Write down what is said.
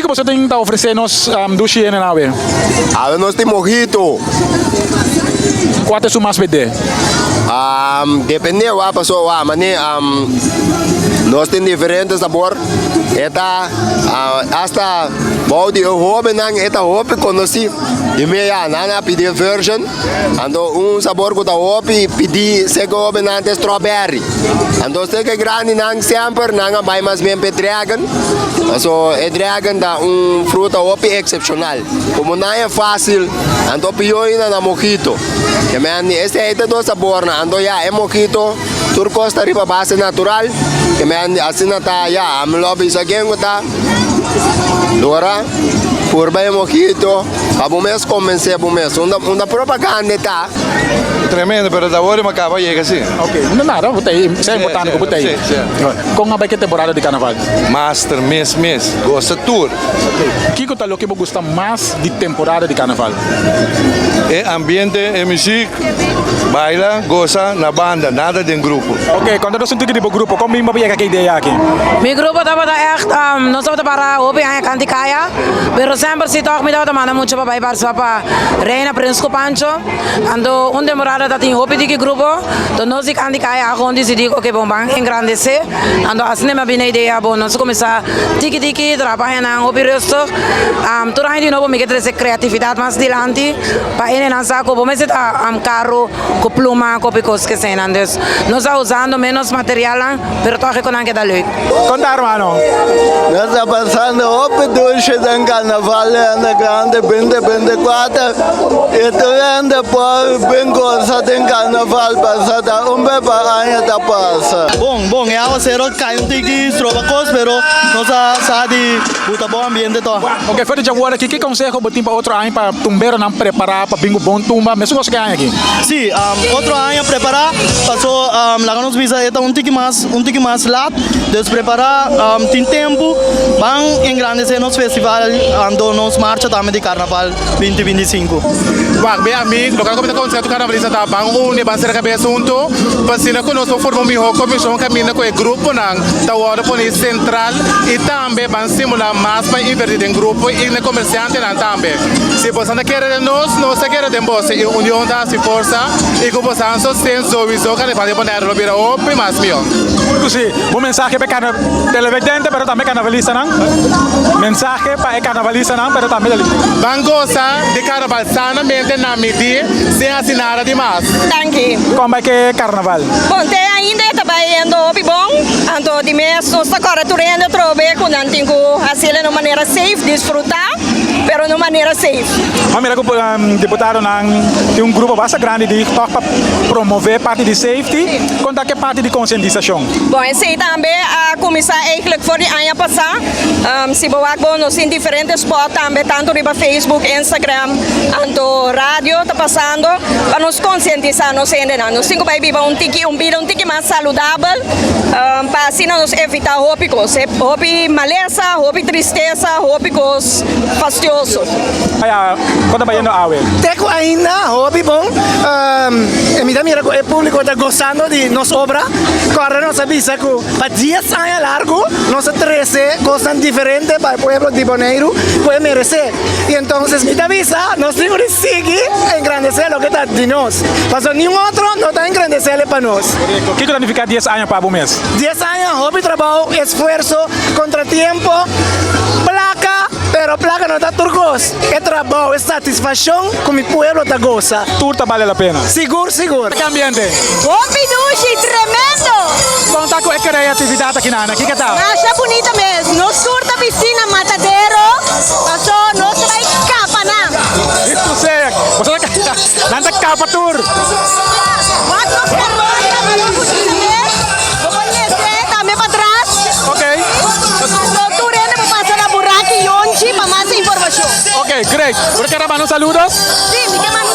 que você tem para oferecer-nos do Chile, Nawe? Nós temos mojito. Qual é o mais pede? Depende da pessoa, mas nós temos diferentes sabores. Eta hasta body hope nang eta hope conheci. E meia nana pedi version. Ando sabor que hope pedi sego hope nang strawberry. Ando sego grande nang sempre nang vai mais bem dragon. So dragon da fruta hope excepcional. Como não é fácil, ando pior na mojito. Que me esse é do sabor na ando ya é mojito. Turcos tarifa base natural. Que me assim tá ya am lobby sa gengo tá. Dora por bem mojito. Abo mês comecei abo mês. Uma propaganda tá. Tremendo, pero da hora acaba chega assim. Ok, não nada, botei, sem botar no botei. Com a temporada de carnaval? Master, mês, gosta tour. O que é o que você gosta mais de temporada de carnaval? É ambiente, é música, baila, goza na banda, nada de grupo. Ok, quando nós sentimos de grupo, como você vai a ideia aqui? Meu grupo estava echt, nós estamos para ouvir a canticaia, mas sempre se toca me dá mana muito para ir para Reina Príncipe Pancho, ando onde morada da tem ouvir de grupo, então nós se canticaia onde se digo que bom engrandecer, ando assim me bem ideia bom, nós começar tiki trabalhar na ouvir resto, tudo aí de novo me quer trazer criatividade mais dilante, para ele não saco, bom mas está carro com pluma, com picos que se andes, nós estamos usando menos material, pero toque com anche da lui. Conta, hermano. Nós estamos passando o dulce do carnaval, anda grande, 2024, e tu anda por bem coisa do carnaval, passada bebê ainda tá passa. Bom, é a ser cai tiki, trobacos, pero nós sabe puta bom ambiente to. Ok, foi de agora aqui, que conselho botim para outro ano para tumbeiro não preparar para bingo bom tumba, mesmo você ganha aqui? Sim, outro ano preparar, passou lá nos visa eta um tiki mais lá, des preparar tem tempo, vão engrandecer nos festival, ando nos marcha também de carnaval 2025. Wag bem amigo, local como está concerto carnavalista tá bang une ba ser cabeça junto, pasina com nós formamos uma comissão caminha com o grupo nang tá hora por central e também ban simular mais para invertir em grupo e na comerciante nan também. Se você não quer de nós quer de você e união da se força e como você não senso viso que vai poner lo bira open mais mio. Sim, um mensagem para televidente, pero também carnavalista não? Mensagem para carnavalista não, pero também Bangosa de carnaval sanamente na medir sem assinar demais. Danke. Como é que é carnaval? Bom, tem ainda trabalhando bom, ando de mês, nós agora turendo trobe com antigo assim de maneira safe, desfrutar, pero de maneira safe. A mira que o deputado tem um grupo bastante grande de para promover parte de safety, conta que parte de conscientização. Bom, esse também a começar eigenlijk voor die ano passar, se boago nos em diferentes spots também tanto riba Facebook, Instagram, anto rádio tá passando para nos conscientizar nos ainda nos cinco para viver um tiki mais saudável, para assim nos evitar hópicos, maleza, tristeza, hópicos fastidiosos. Quando vai indo awe? Teco ainda, hobby bom. Mira que o público está gostando de nossa obra. Agora nós avisa que para 10 anos largo, nós 13 gostam diferente para o povo de Bonaire, pode merecer. E então, me avisa, nós temos que seguir engrandecer o que está de nós. Mas nenhum outro não está engrandecer para nós. O que significa 10 anos para o mês? 10 anos, hobby, trabalho, esforço, contratempo, placa. Pero placa não está turcos. É trabalho, é satisfação como o povo está goza. Tudo vale a pena. Seguro. Que ambiente? Hopi dushi, tremendo! Conta com a criatividade aqui na Ana, que tal? Acha bonita mesmo. Nos surta piscina, matadeiro, passou, nós vai capa, não? Isso sei. Você nanda capa tour. Mas nós carona, bonita mesmo. Vou conhecer também para trás. Ok. Doutor, vou passar na buraca e onde para mais informação. Ok, great. ¿Por qué mandar saludos? Sí, me llaman